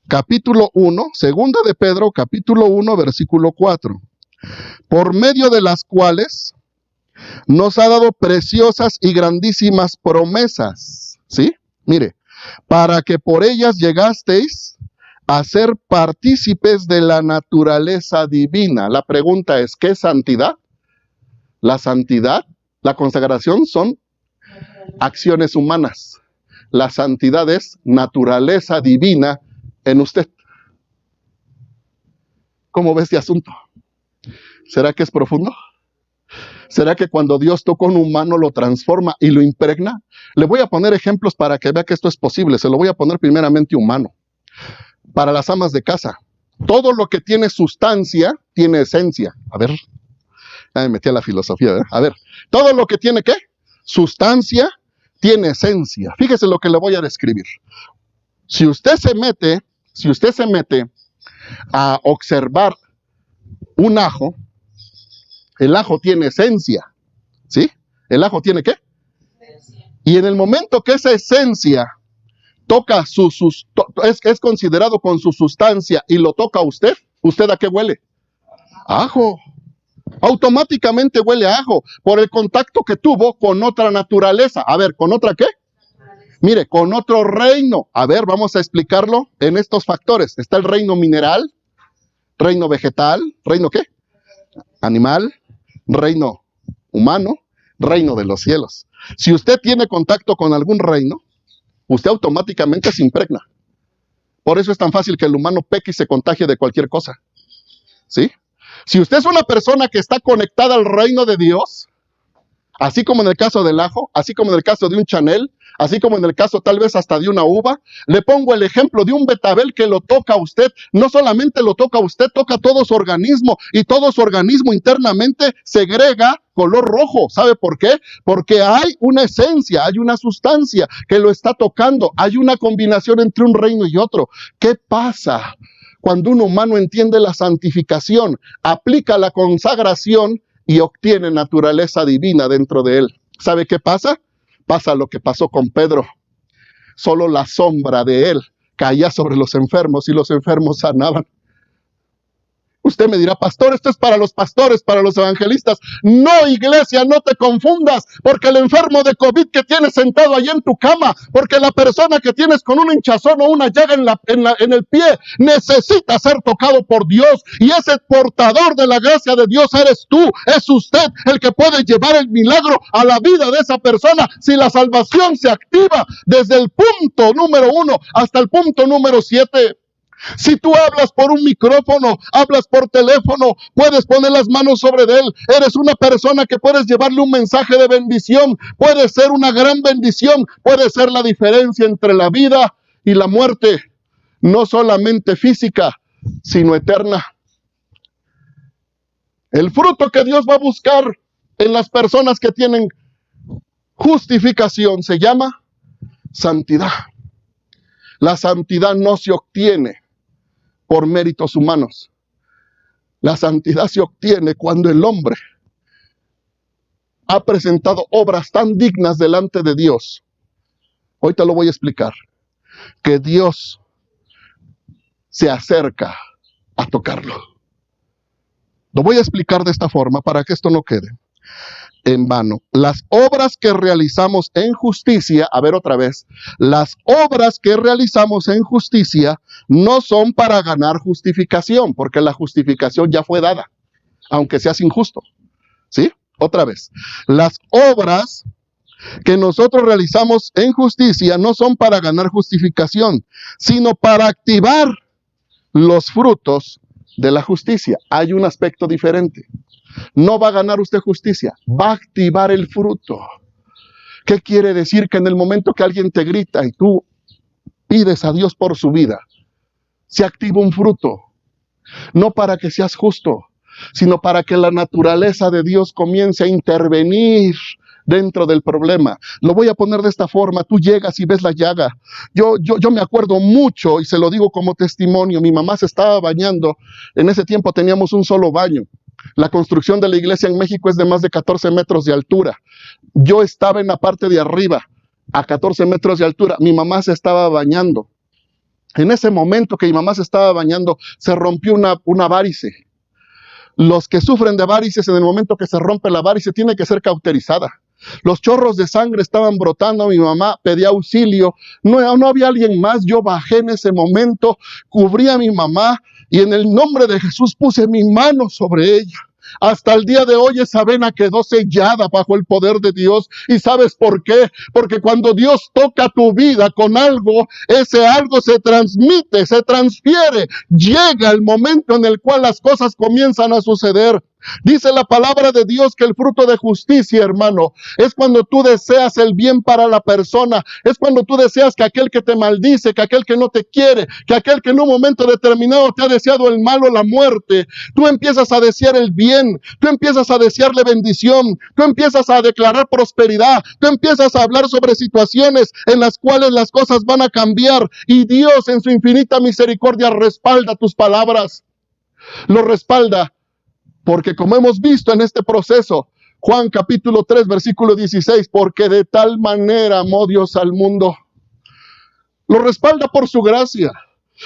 capítulo 1, segunda de Pedro, capítulo 1, versículo 4. Por medio de las cuales nos ha dado preciosas y grandísimas promesas. ¿Sí? Mire, para que por ellas llegasteis a ser partícipes de la naturaleza divina. La pregunta es, ¿qué es santidad? La santidad, la consagración son acciones humanas. La santidad es naturaleza divina en usted. ¿Cómo ves este asunto? ¿Será que es profundo? ¿Será que cuando Dios toca a un humano lo transforma y lo impregna? Le voy a poner ejemplos para que vea que esto es posible. Se lo voy a poner primeramente humano. Para las amas de casa, todo lo que tiene sustancia tiene esencia. A ver, ya me metí a la filosofía, ¿verdad? A ver, todo lo que tiene ¿qué? Sustancia tiene esencia. Fíjese lo que le voy a describir. Si usted se mete a observar un ajo, el ajo tiene esencia, ¿sí? ¿El ajo tiene qué? Y en el momento que esa esencia toca es considerado con su sustancia y lo toca a usted, ¿usted a qué huele? Ajo. Automáticamente huele a ajo por el contacto que tuvo con otra naturaleza. A ver, ¿con otra qué? Mire, con otro reino. A ver, vamos a explicarlo en estos factores. Está el reino mineral, reino vegetal, ¿reino qué? Animal, reino humano, reino de los cielos. Si usted tiene contacto con algún reino, usted automáticamente se impregna. Por eso es tan fácil que el humano peque y se contagie de cualquier cosa. ¿Sí? Si usted es una persona que está conectada al reino de Dios, así como en el caso del ajo, así como en el caso de un Chanel, así como en el caso tal vez hasta de una uva, le pongo el ejemplo de un betabel que lo toca a usted, no solamente lo toca a usted, toca todo su organismo, y todo su organismo internamente segrega color rojo. ¿Sabe por qué? Porque hay una esencia, hay una sustancia que lo está tocando, hay una combinación entre un reino y otro. ¿Qué pasa cuando un humano entiende la santificación, aplica la consagración y obtiene naturaleza divina dentro de él. ¿Sabe qué pasa? Pasa lo que pasó con Pedro. Solo la sombra de él caía sobre los enfermos y los enfermos sanaban. Usted me dirá, pastor, esto es para los pastores, para los evangelistas. No, iglesia, no te confundas, porque el enfermo de COVID que tienes sentado ahí en tu cama, porque la persona que tienes con un hinchazón o una llaga en el pie, necesita ser tocado por Dios, y ese portador de la gracia de Dios eres tú, es usted el que puede llevar el milagro a la vida de esa persona, si la salvación se activa desde el punto número 1 hasta el punto número 7. Si tú hablas por un micrófono, hablas por teléfono, puedes poner las manos sobre él. Eres una persona que puedes llevarle un mensaje de bendición. Puede ser una gran bendición. Puede ser la diferencia entre la vida y la muerte. No solamente física, sino eterna. El fruto que Dios va a buscar en las personas que tienen justificación se llama santidad. La santidad no se obtiene por méritos humanos. La santidad se obtiene cuando el hombre ha presentado obras tan dignas delante de Dios. Hoy te lo voy a explicar. Que Dios se acerca a tocarlo. Lo voy a explicar de esta forma para que esto no quede en vano. Las obras que realizamos en justicia, a ver otra vez, las obras que realizamos en justicia no son para ganar justificación, porque la justificación ya fue dada, aunque seas injusto. ¿Sí? Otra vez. Las obras que nosotros realizamos en justicia no son para ganar justificación, sino para activar los frutos de la justicia. Hay un aspecto diferente. No va a ganar usted justicia, va a activar el fruto. ¿Qué quiere decir? Que en el momento que alguien te grita y tú pides a Dios por su vida, se activa un fruto. No para que seas justo, sino para que la naturaleza de Dios comience a intervenir dentro del problema. Lo voy a poner de esta forma. Tú llegas y ves la llaga. Yo me acuerdo mucho, y se lo digo como testimonio, mi mamá se estaba bañando. En ese tiempo teníamos un solo baño. La construcción de la iglesia en México es de más de 14 metros de altura. Yo estaba en la parte de arriba, a 14 metros de altura. Mi mamá se estaba bañando. En ese momento que mi mamá se estaba bañando, se rompió una varice. Los que sufren de varices, en el momento que se rompe la varice, tiene que ser cauterizada. Los chorros de sangre estaban brotando, mi mamá pedía auxilio, no había alguien más. Yo bajé en ese momento, cubrí a mi mamá y en el nombre de Jesús puse mi mano sobre ella. Hasta el día de hoy esa vena quedó sellada bajo el poder de Dios. ¿Y sabes por qué? Porque cuando Dios toca tu vida con algo, ese algo se transmite, se transfiere. Llega el momento en el cual las cosas comienzan a suceder. Dice la palabra de Dios que el fruto de justicia, hermano, es cuando tú deseas el bien para la persona, es cuando tú deseas que aquel que te maldice, que aquel que no te quiere, que aquel que en un momento determinado te ha deseado el mal o la muerte, tú empiezas a desear el bien, tú empiezas a desearle bendición, tú empiezas a declarar prosperidad, tú empiezas a hablar sobre situaciones en las cuales las cosas van a cambiar y Dios en su infinita misericordia respalda tus palabras, lo respalda. Porque como hemos visto en este proceso, Juan capítulo 3, versículo 16, porque de tal manera amó Dios al mundo. Lo respalda por su gracia,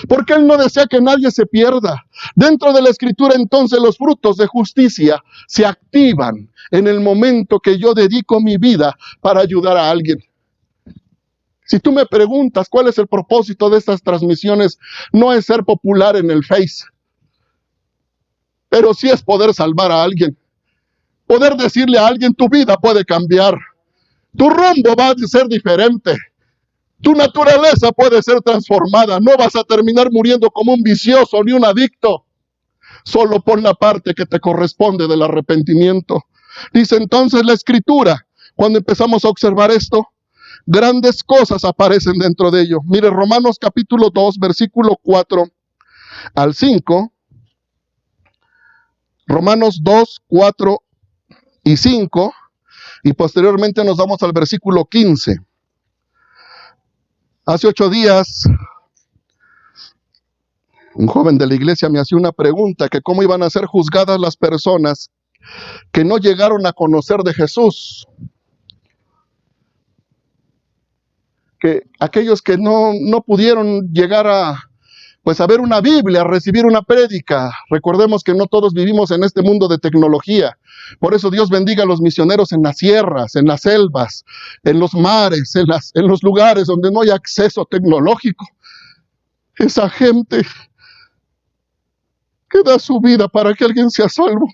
porque Él no desea que nadie se pierda. Dentro de la Escritura, entonces, los frutos de justicia se activan en el momento que yo dedico mi vida para ayudar a alguien. Si tú me preguntas cuál es el propósito de estas transmisiones, no es ser popular en el Face, pero sí es poder salvar a alguien. Poder decirle a alguien, tu vida puede cambiar. Tu rumbo va a ser diferente. Tu naturaleza puede ser transformada. No vas a terminar muriendo como un vicioso ni un adicto. Solo pon la parte que te corresponde del arrepentimiento. Dice entonces la Escritura, cuando empezamos a observar esto, grandes cosas aparecen dentro de ello. Mire, Romanos capítulo 2, versículo 4 al 5. Romanos 2, 4 y 5, y posteriormente nos vamos al versículo 15. Hace 8 días, un joven de la iglesia me hacía una pregunta, que cómo iban a ser juzgadas las personas que no llegaron a conocer de Jesús, que aquellos que no pudieron llegar a ver una Biblia, a recibir una prédica. Recordemos que no todos vivimos en este mundo de tecnología. Por eso Dios bendiga a los misioneros en las sierras, en las selvas, en los mares, en los lugares donde no hay acceso tecnológico. Esa gente que da su vida para que alguien sea salvo.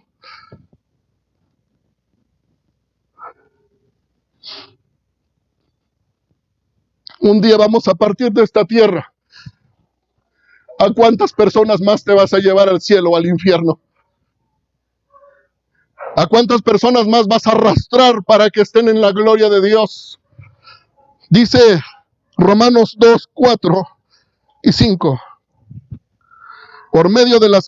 Un día vamos a partir de esta tierra. ¿A cuántas personas más te vas a llevar al cielo o al infierno? ¿A cuántas personas más vas a arrastrar para que estén en la gloria de Dios? Dice Romanos 2, 4 y 5. Por medio de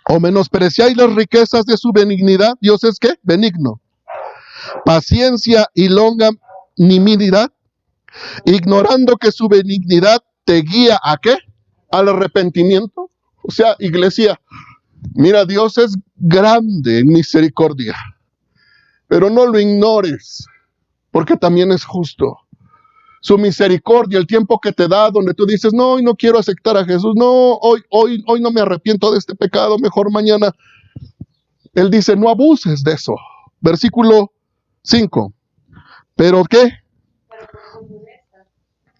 o menospreciáis las riquezas de su benignidad. Dios es ¿qué? Benigno. Paciencia y longanimidad, ignorando que su benignidad te guía ¿a qué? Al arrepentimiento. O sea, iglesia, mira, Dios es grande en misericordia, pero no lo ignores, porque también es justo. Su misericordia, el tiempo que te da, donde tú dices, no, hoy no quiero aceptar a Jesús, no, hoy no me arrepiento de este pecado, mejor mañana. Él dice, no abuses de eso. Versículo 5. ¿Pero qué?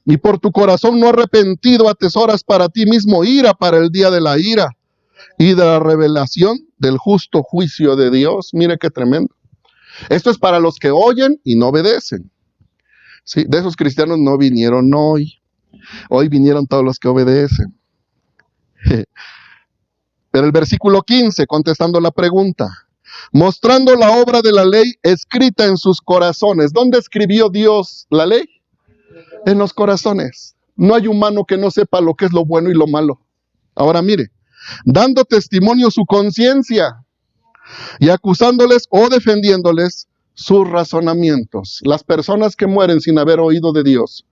Y por tu corazón no arrepentido atesoras para ti mismo ira para el día de la ira y de la revelación del justo juicio de Dios. Mire qué tremendo. Esto es para los que oyen y no obedecen. Sí, de esos cristianos no vinieron hoy. Hoy vinieron todos los que obedecen. Pero el versículo 15, contestando la pregunta, mostrando la obra de la ley escrita en sus corazones. ¿Dónde escribió Dios la ley? En los corazones. No hay humano que no sepa lo que es lo bueno y lo malo. Ahora mire, dando testimonio su conciencia y acusándoles o defendiéndoles sus razonamientos. Las personas que mueren sin haber oído de Dios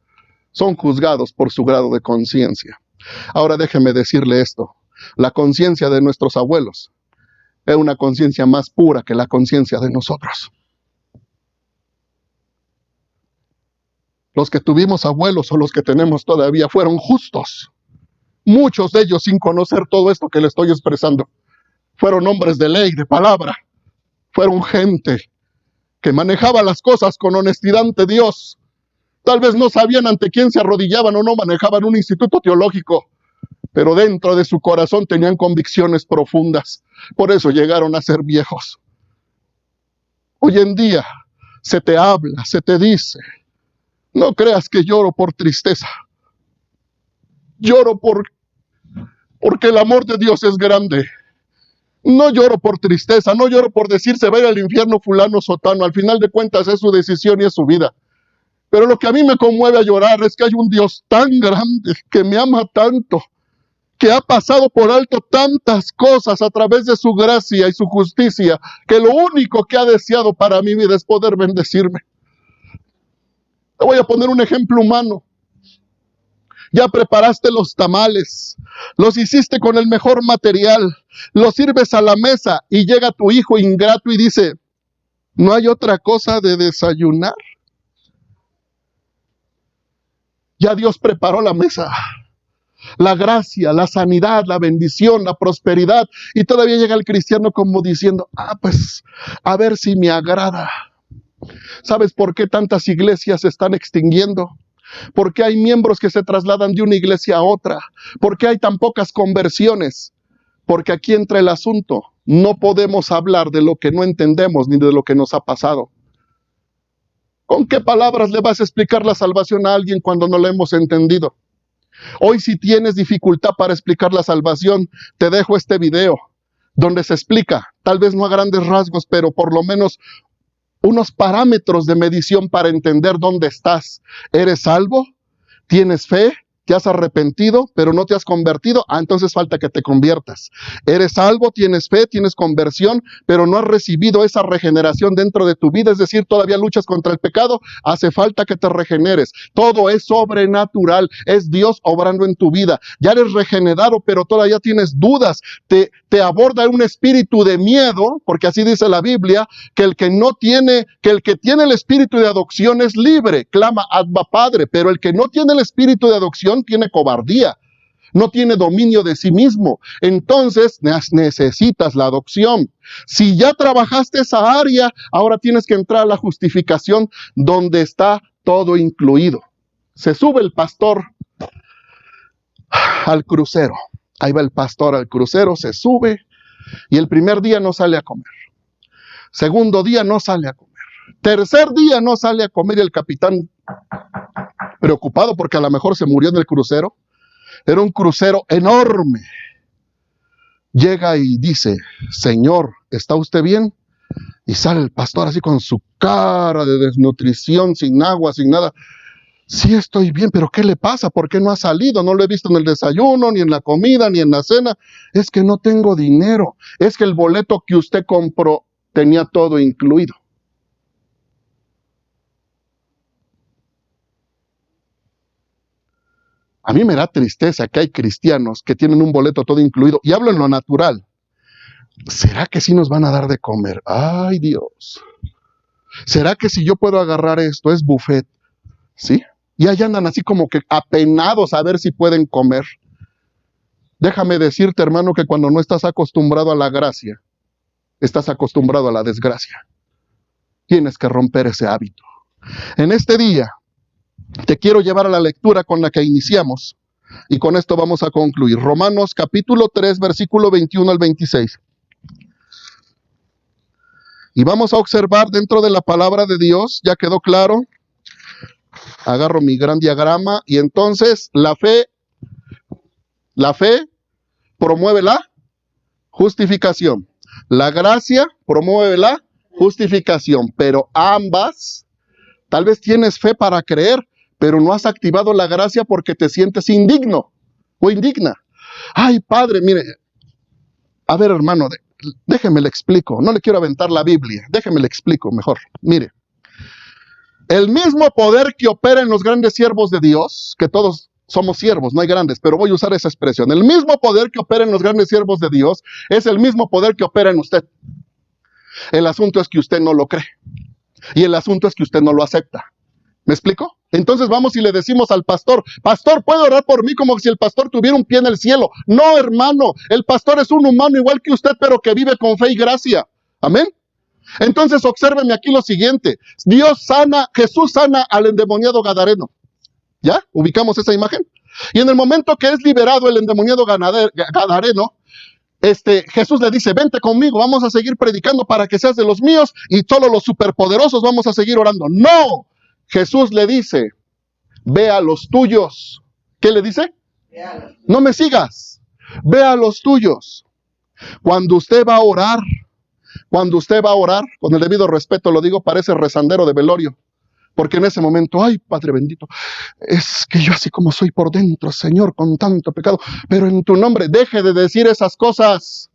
son juzgados por su grado de conciencia. Ahora déjeme decirle esto. La conciencia de nuestros abuelos es una conciencia más pura que la conciencia de nosotros. Los que tuvimos abuelos o los que tenemos todavía fueron justos. Muchos de ellos, sin conocer todo esto que le estoy expresando, fueron hombres de ley, de palabra. Fueron gente que manejaba las cosas con honestidad ante Dios. Tal vez no sabían ante quién se arrodillaban o no manejaban un instituto teológico, pero dentro de su corazón tenían convicciones profundas. Por eso llegaron a ser viejos. Hoy en día se te habla, se te dice, no creas que lloro por tristeza. Lloro porque el amor de Dios es grande. No lloro por tristeza, no lloro por decir se va a ir al infierno fulano sotano. Al final de cuentas es su decisión y es su vida. Pero lo que a mí me conmueve a llorar es que hay un Dios tan grande, que me ama tanto, que ha pasado por alto tantas cosas a través de su gracia y su justicia, que lo único que ha deseado para mi vida es poder bendecirme. Te voy a poner un ejemplo humano. Ya preparaste los tamales, los hiciste con el mejor material, los sirves a la mesa y llega tu hijo ingrato y dice, ¿no hay otra cosa de desayunar? Ya Dios preparó la mesa, la gracia, la sanidad, la bendición, la prosperidad, y todavía llega el cristiano como diciendo, pues a ver si me agrada. ¿Sabes por qué tantas iglesias se están extinguiendo? ¿Por qué hay miembros que se trasladan de una iglesia a otra? ¿Por qué hay tan pocas conversiones? Porque aquí entra el asunto. No podemos hablar de lo que no entendemos ni de lo que nos ha pasado. ¿Con qué palabras le vas a explicar la salvación a alguien cuando no la hemos entendido? Hoy, si tienes dificultad para explicar la salvación, te dejo este video donde se explica, tal vez no a grandes rasgos, pero por lo menos unos parámetros de medición para entender dónde estás. ¿Eres salvo? ¿Tienes fe? te has arrepentido, pero no te has convertido, entonces falta que te conviertas. Eres salvo, tienes fe, tienes conversión, pero no has recibido esa regeneración dentro de tu vida, es decir, todavía luchas contra el pecado, hace falta que te regeneres. Todo es sobrenatural, es Dios obrando en tu vida. Ya eres regenerado, pero todavía tienes dudas, te aborda un espíritu de miedo, porque así dice la Biblia, que el que tiene el espíritu de adopción es libre, clama Abba Padre, pero el que no tiene el espíritu de adopción tiene cobardía, no tiene dominio de sí mismo. Entonces necesitas la adopción. Si ya trabajaste esa área, ahora tienes que entrar a la justificación donde está todo incluido. Se sube el pastor al crucero. Ahí va el pastor al crucero, se sube y el primer día no sale a comer. Segundo día no sale a comer. Tercer día no sale a comer y el capitán, preocupado porque a lo mejor se murió en el crucero. Era un crucero enorme. Llega y dice, Señor, ¿está usted bien? Y sale el pastor así con su cara de desnutrición, sin agua, sin nada. Sí, estoy bien, pero ¿qué le pasa? ¿Por qué no ha salido? No lo he visto en el desayuno, ni en la comida, ni en la cena. Es que no tengo dinero. Es que el boleto que usted compró tenía todo incluido. A mí me da tristeza que hay cristianos que tienen un boleto todo incluido. Y hablo en lo natural. ¿Será que sí nos van a dar de comer? ¡Ay, Dios! ¿Será que si yo puedo agarrar esto es buffet? ¿Sí? Y allá andan así como que apenados a ver si pueden comer. Déjame decirte, hermano, que cuando no estás acostumbrado a la gracia, estás acostumbrado a la desgracia. Tienes que romper ese hábito. En este día, te quiero llevar a la lectura con la que iniciamos. Y con esto vamos a concluir. Romanos capítulo 3, versículo 21 al 26. Y vamos a observar dentro de la palabra de Dios, ¿ya quedó claro? Agarro mi gran diagrama y entonces la fe promueve la justificación. La gracia promueve la justificación, pero ambas, tal vez tienes fe para creer, pero no has activado la gracia porque te sientes indigno o indigna. Ay, padre, mire, a ver, hermano, déjeme le explico, no le quiero aventar la Biblia, déjeme le explico mejor. Mire, el mismo poder que opera en los grandes siervos de Dios, que todos somos siervos, no hay grandes, pero voy a usar esa expresión. El mismo poder que opera en los grandes siervos de Dios es el mismo poder que opera en usted. El asunto es que usted no lo cree. Y el asunto es que usted no lo acepta. ¿Me explico? Entonces vamos y le decimos al pastor, pastor, ¿puede orar por mí como si el pastor tuviera un pie en el cielo? No, hermano, el pastor es un humano igual que usted, pero que vive con fe y gracia. Amén. Entonces obsérveme aquí lo siguiente. Jesús sana al endemoniado gadareno. ¿Ya? ¿Ubicamos esa imagen? Y en el momento que es liberado el endemoniado gadareno, Jesús le dice, vente conmigo, vamos a seguir predicando para que seas de los míos y solo los superpoderosos vamos a seguir orando. ¡No! Jesús le dice, ve a los tuyos. ¿Qué le dice? No me sigas. Ve a los tuyos. Cuando usted va a orar, con el debido respeto lo digo, parece rezandero de velorio. Porque en ese momento, ay, Padre bendito, es que yo así como soy por dentro, Señor, con tanto pecado, pero en tu nombre, deje de decir esas cosas.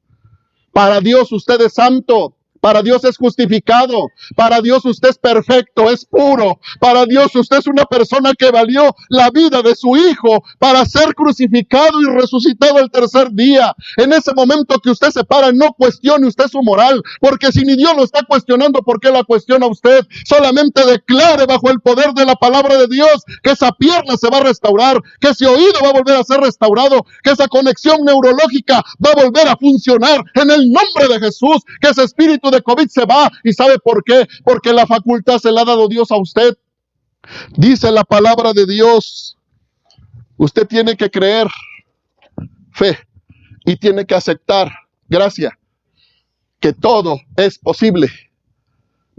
Para Dios usted es santo. Para Dios es justificado. Para Dios usted es perfecto, es puro. Para Dios usted es una persona que valió la vida de su Hijo para ser crucificado y resucitado el tercer día. En ese momento que usted se para, no cuestione usted su moral, porque si ni Dios lo está cuestionando, ¿por qué la cuestiona usted? Solamente declare bajo el poder de la palabra de Dios que esa pierna se va a restaurar, que ese oído va a volver a ser restaurado, que esa conexión neurológica va a volver a funcionar en el nombre de Jesús, que ese espíritu de COVID se va. ¿Y sabe por qué? Porque la facultad se la ha dado Dios a usted. Dice la palabra de Dios, usted tiene que creer, fe, y tiene que aceptar, gracia, que todo es posible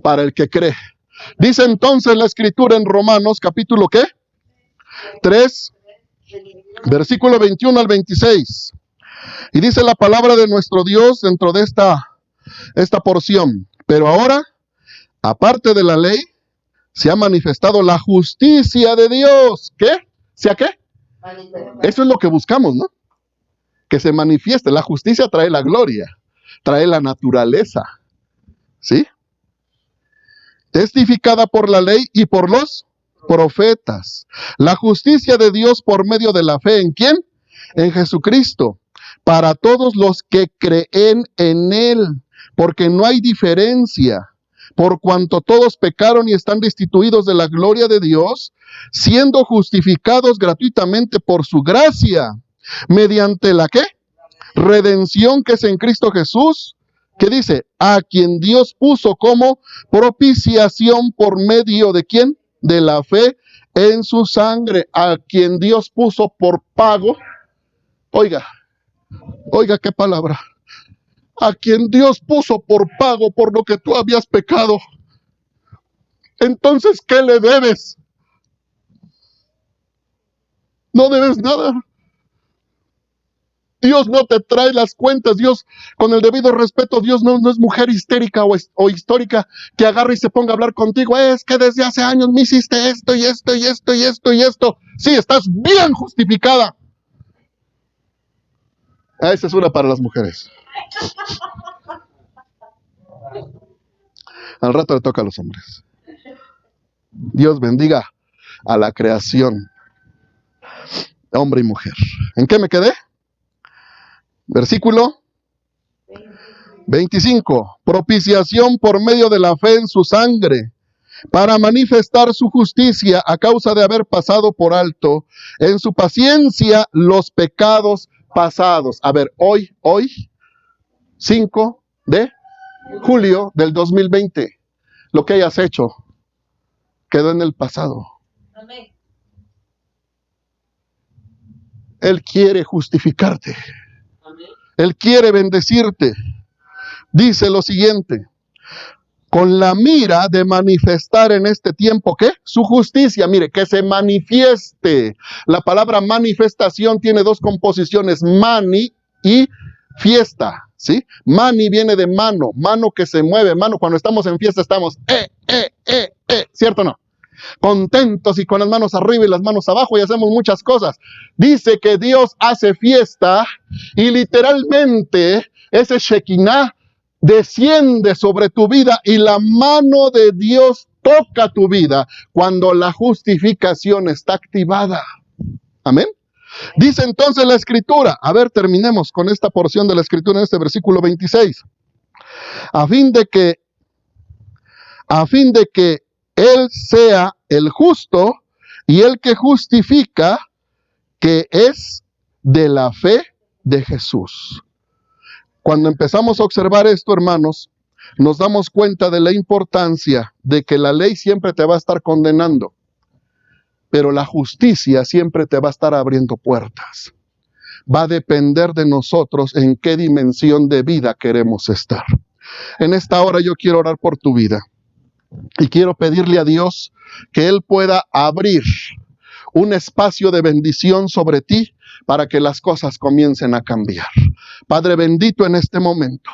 para el que cree. Dice entonces la escritura en Romanos capítulo ¿qué? 3, versículo 21 al 26. Y dice la palabra de nuestro Dios dentro de esta porción. Pero ahora, aparte de la ley, se ha manifestado la justicia de Dios. ¿Qué? ¿Se ha qué? Eso es lo que buscamos, ¿no? Que se manifieste. La justicia trae la gloria, trae la naturaleza, ¿sí? Testificada por la ley y por los profetas. La justicia de Dios por medio de la fe, ¿en quién? En Jesucristo, para todos los que creen en Él, porque no hay diferencia, por cuanto todos pecaron y están destituidos de la gloria de Dios, siendo justificados gratuitamente por su gracia, mediante la ¿qué? Redención que es en Cristo Jesús, que dice, a quien Dios puso como propiciación por medio de ¿quién? De la fe en su sangre, a quien Dios puso por pago. Oiga qué palabra. A quien Dios puso por pago por lo que tú habías pecado. Entonces, ¿qué le debes? No debes nada. Dios no te trae las cuentas. Dios, con el debido respeto, Dios no es mujer histérica o histórica que agarre y se ponga a hablar contigo. Es que desde hace años me hiciste esto y esto y esto y esto y esto. Sí, estás bien justificada. Esa es una para las mujeres. Al rato le toca a los hombres. Dios bendiga a la creación, hombre y mujer. ¿En qué me quedé? Versículo 25. Propiciación por medio de la fe en su sangre, para manifestar su justicia a causa de haber pasado por alto en su paciencia los pecados pasados. A ver, hoy, 5 de julio del 2020, lo que hayas hecho quedó en el pasado. Amén. Él quiere justificarte. Amén. Él quiere bendecirte. Dice lo siguiente, con la mira de manifestar en este tiempo, ¿qué? Su justicia, mire, que se manifieste. La palabra manifestación tiene dos composiciones, mani y fiesta, ¿sí? Mani viene de mano, mano que se mueve, mano, cuando estamos en fiesta estamos, ¿cierto o no? Contentos y con las manos arriba y las manos abajo y hacemos muchas cosas. Dice que Dios hace fiesta y literalmente ese Shekinah desciende sobre tu vida y la mano de Dios toca tu vida cuando la justificación está activada. Amén. Dice entonces la Escritura, a ver, terminemos con esta porción de la Escritura en este versículo 26. A fin de que Él sea el justo y el que justifica, que es de la fe de Jesús. Cuando empezamos a observar esto, hermanos, nos damos cuenta de la importancia de que la ley siempre te va a estar condenando, pero la justicia siempre te va a estar abriendo puertas. Va a depender de nosotros en qué dimensión de vida queremos estar. En esta hora yo quiero orar por tu vida y quiero pedirle a Dios que Él pueda abrir un espacio de bendición sobre ti para que las cosas comiencen a cambiar. Padre bendito, en este momento,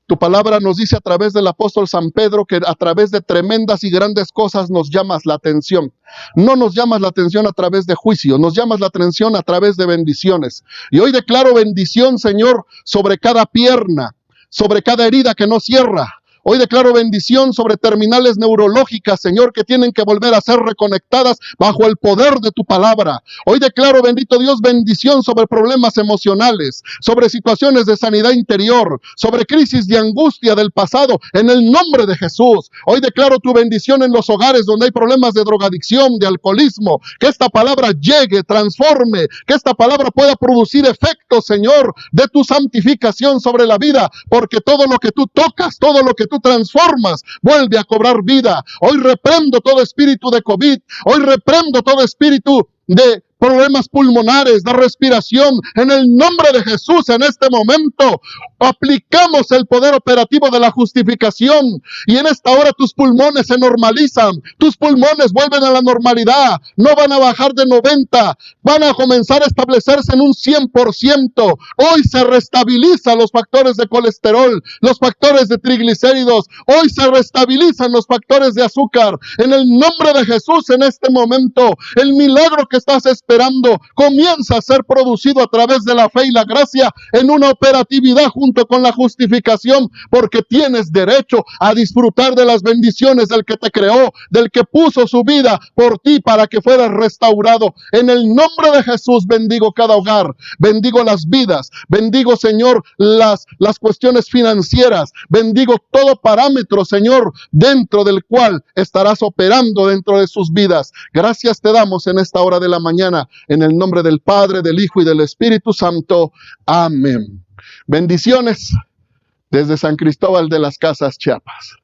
tu palabra nos dice a través del apóstol San Pedro que a través de tremendas y grandes cosas nos llamas la atención. No nos llamas la atención a través de juicio, nos llamas la atención a través de bendiciones. Y hoy declaro bendición, Señor, sobre cada pierna, sobre cada herida que no cierra. Hoy declaro bendición sobre terminales neurológicas, Señor, que tienen que volver a ser reconectadas bajo el poder de tu palabra. Hoy declaro, bendito Dios, bendición sobre problemas emocionales, sobre situaciones de sanidad interior, sobre crisis de angustia del pasado, en el nombre de Jesús. Hoy declaro tu bendición en los hogares donde hay problemas de drogadicción, de alcoholismo. Que esta palabra llegue, transforme, que esta palabra pueda producir efectos, Señor, de tu santificación sobre la vida, porque todo lo que tú tocas, todo lo que tú transformas, vuelve a cobrar vida. Hoy reprendo todo espíritu de COVID, hoy reprendo todo espíritu de problemas pulmonares, de respiración, en el nombre de Jesús. En este momento aplicamos el poder operativo de la justificación y en esta hora tus pulmones se normalizan, tus pulmones vuelven a la normalidad, no van a bajar de 90, van a comenzar a establecerse en un 100%. Hoy se restabilizan los factores de colesterol, los factores de triglicéridos, hoy se restabilizan los factores de azúcar. En el nombre de Jesús, en este momento, el milagro que estás esperando esperando comienza a ser producido a través de la fe y la gracia en una operatividad junto con la justificación, porque tienes derecho a disfrutar de las bendiciones del que te creó, del que puso su vida por ti para que fueras restaurado. En el nombre de Jesús bendigo cada hogar, bendigo las vidas, bendigo, Señor, las cuestiones financieras, bendigo todo parámetro, Señor, dentro del cual estarás operando dentro de sus vidas. Gracias te damos en esta hora de la mañana, en el nombre del Padre, del Hijo y del Espíritu Santo. Amén. Bendiciones desde San Cristóbal de las Casas, Chiapas.